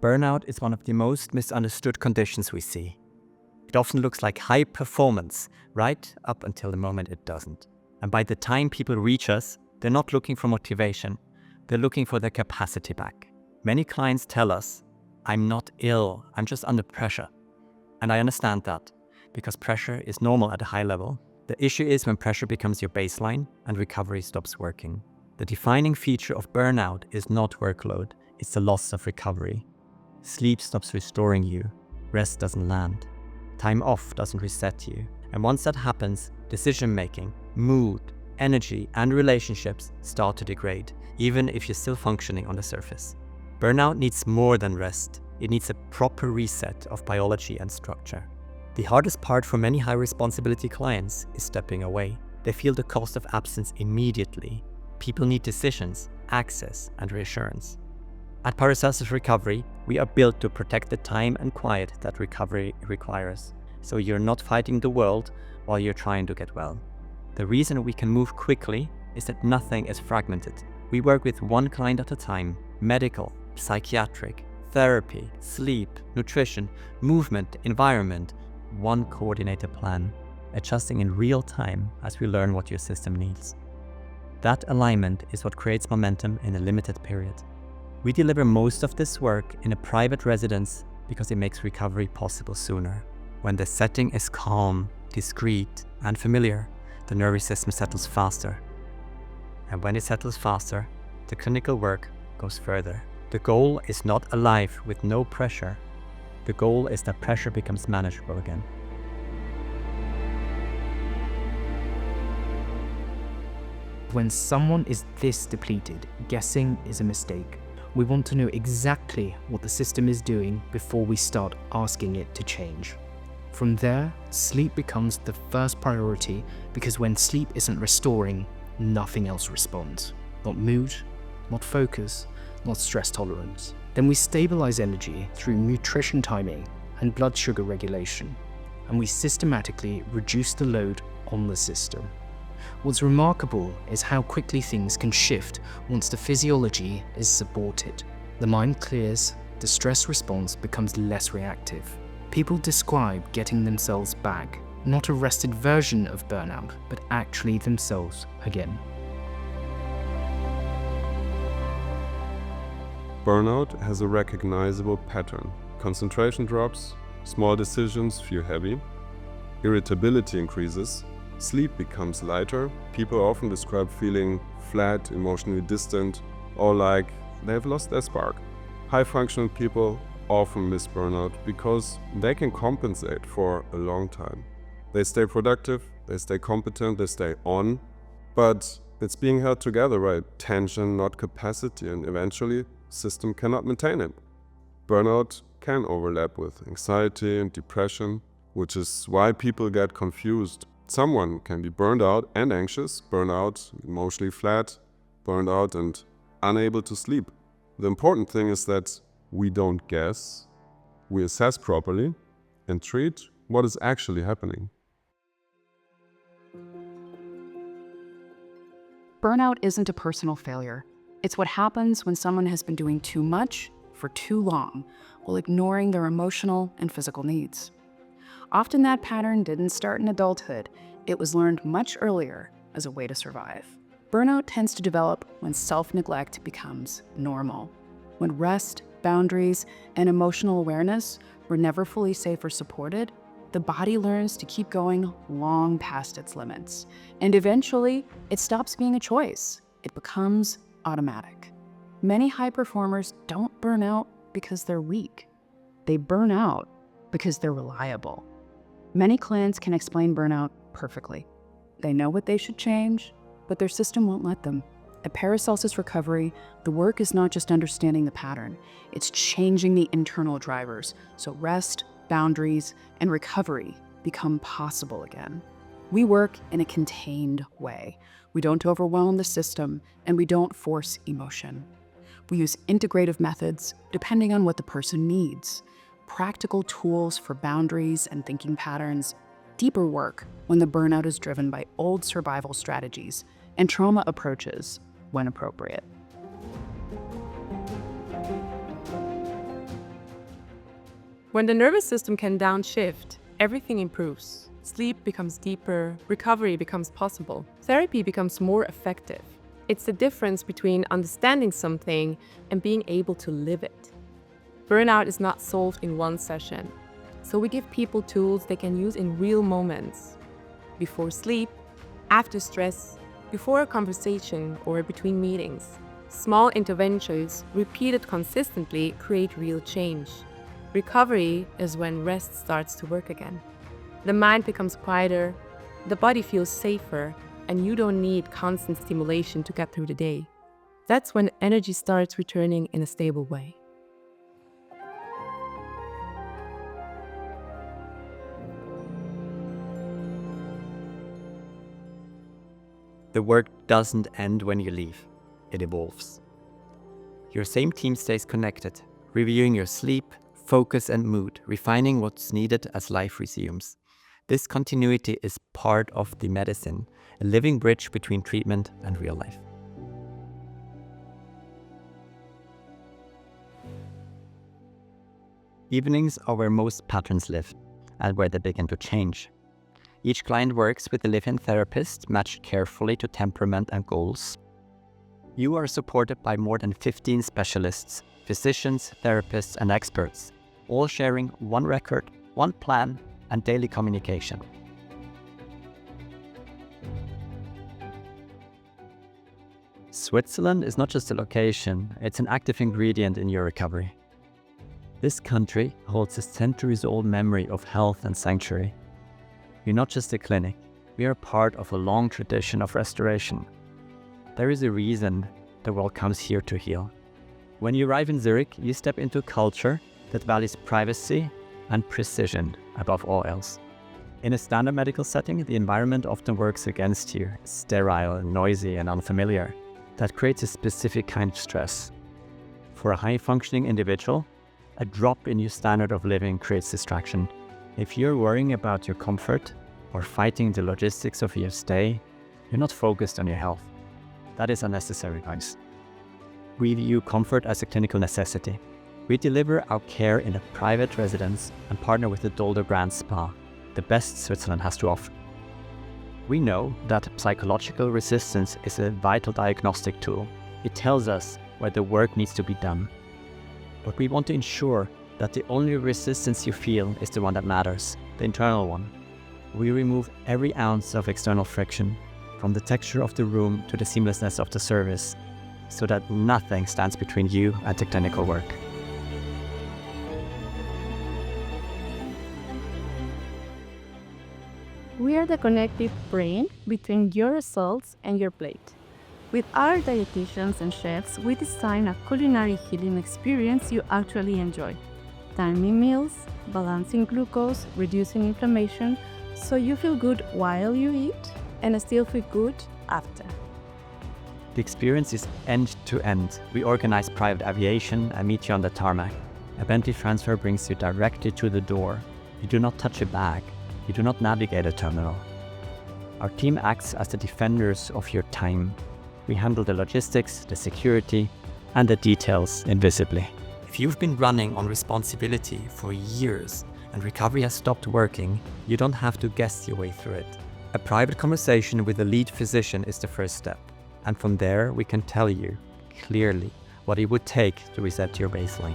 Burnout is one of the most misunderstood conditions we see. It often looks like high performance, right up until the moment it doesn't. And by the time people reach us, they're not looking for motivation, they're looking for their capacity back. Many clients tell us, I'm not ill, I'm just under pressure. And I understand that, because pressure is normal at a high level. The issue is when pressure becomes your baseline and recovery stops working. The defining feature of burnout is not workload, it's the loss of recovery. Sleep stops restoring you, rest doesn't land, time off doesn't reset you. And once that happens, decision-making, mood, energy, and relationships start to degrade, even if you're still functioning on the surface. Burnout needs more than rest. It needs a proper reset of biology and structure. The hardest part for many high-responsibility clients is stepping away. They feel the cost of absence immediately. People need decisions, access, and reassurance. At Paracelsus Recovery, we are built to protect the time and quiet that recovery requires, so you're not fighting the world while you're trying to get well. The reason we can move quickly is that nothing is fragmented. We work with one client at a time: medical, psychiatric, therapy, sleep, nutrition, movement, environment, one coordinated plan, adjusting in real time as we learn what your system needs. That alignment is what creates momentum in a limited period. We deliver most of this work in a private residence because it makes recovery possible sooner. When the setting is calm, discreet, and familiar, the nervous system settles faster. And when it settles faster, the clinical work goes further. The goal is not a life with no pressure. The goal is that pressure becomes manageable again. When someone is this depleted, guessing is a mistake. We want to know exactly what the system is doing before we start asking it to change. From there, sleep becomes the first priority, because when sleep isn't restoring, nothing else responds. Not mood, not focus, not stress tolerance. Then we stabilize energy through nutrition timing and blood sugar regulation, and we systematically reduce the load on the system. What's remarkable is how quickly things can shift once the physiology is supported. The mind clears, the stress response becomes less reactive. People describe getting themselves back, not a rested version of burnout, but actually themselves again. Burnout has a recognizable pattern. Concentration drops, small decisions feel heavy, irritability increases, sleep becomes lighter. People often describe feeling flat, emotionally distant, or like they have lost their spark. High-functioning people often miss burnout because they can compensate for a long time. They stay productive, they stay competent, they stay on, but it's being held together by tension, not capacity, and eventually system cannot maintain it. Burnout can overlap with anxiety and depression, which is why people get confused. Someone can be burned out and anxious, burned out, emotionally flat, burned out and unable to sleep. The important thing is that we don't guess, we assess properly and treat what is actually happening. Burnout isn't a personal failure. It's what happens when someone has been doing too much for too long while ignoring their emotional and physical needs. Often that pattern didn't start in adulthood. It was learned much earlier as a way to survive. Burnout tends to develop when self-neglect becomes normal, when rest, boundaries, and emotional awareness were never fully safe or supported. The body learns to keep going long past its limits, and eventually it stops being a choice. It becomes automatic. Many high performers don't burn out because they're weak. They burn out because they're reliable. Many clients can explain burnout perfectly. They know what they should change, but their system won't let them. At Paracelsus Recovery, the work is not just understanding the pattern, it's changing the internal drivers so rest, boundaries, and recovery become possible again. We work in a contained way. We don't overwhelm the system, and we don't force emotion. We use integrative methods depending on what the person needs. Practical tools for boundaries and thinking patterns, deeper work when the burnout is driven by old survival strategies, and trauma approaches when appropriate. When the nervous system can downshift, everything improves. Sleep becomes deeper, recovery becomes possible, therapy becomes more effective. It's the difference between understanding something and being able to live it. Burnout is not solved in one session, so we give people tools they can use in real moments. Before sleep, after stress, before a conversation or between meetings. Small interventions, repeated consistently, create real change. Recovery is when rest starts to work again. The mind becomes quieter, the body feels safer, and you don't need constant stimulation to get through the day. That's when energy starts returning in a stable way. The work doesn't end when you leave, it evolves. Your same team stays connected, reviewing your sleep, focus and mood, refining what's needed as life resumes. This continuity is part of the medicine, a living bridge between treatment and real life. Evenings are where most patterns live and where they begin to change. Each client works with a live-in therapist matched carefully to temperament and goals. You are supported by more than 15 specialists, physicians, therapists, and experts, all sharing one record, one plan, and daily communication. Switzerland is not just a location, it's an active ingredient in your recovery. This country holds a centuries-old memory of health and sanctuary. We're not just a clinic, we are part of a long tradition of restoration. There is a reason the world comes here to heal. When you arrive in Zurich, you step into a culture that values privacy and precision above all else. In a standard medical setting, the environment often works against you, sterile, noisy, and unfamiliar. That creates a specific kind of stress. For a high-functioning individual, a drop in your standard of living creates distraction. If you're worrying about your comfort or fighting the logistics of your stay, you're not focused on your health. That is unnecessary, guys. We view comfort as a clinical necessity. We deliver our care in a private residence and partner with the Dolder Brand Spa, the best Switzerland has to offer. We know that psychological resistance is a vital diagnostic tool. It tells us where the work needs to be done. But we want to ensure that the only resistance you feel is the one that matters, the internal one. We remove every ounce of external friction, from the texture of the room to the seamlessness of the service, so that nothing stands between you and the clinical work. We are the connective brain between your results and your plate. With our dietitians and chefs, we design a culinary healing experience you actually enjoy. Timing meals, balancing glucose, reducing inflammation, so you feel good while you eat and still feel good after. The experience is end-to-end. We organize private aviation and meet you on the tarmac. A Bentley transfer brings you directly to the door. You do not touch a bag. You do not navigate a terminal. Our team acts as the defenders of your time. We handle the logistics, the security, and the details invisibly. If you've been running on responsibility for years and recovery has stopped working, you don't have to guess your way through it. A private conversation with a lead physician is the first step. And from there, we can tell you clearly what it would take to reset your baseline.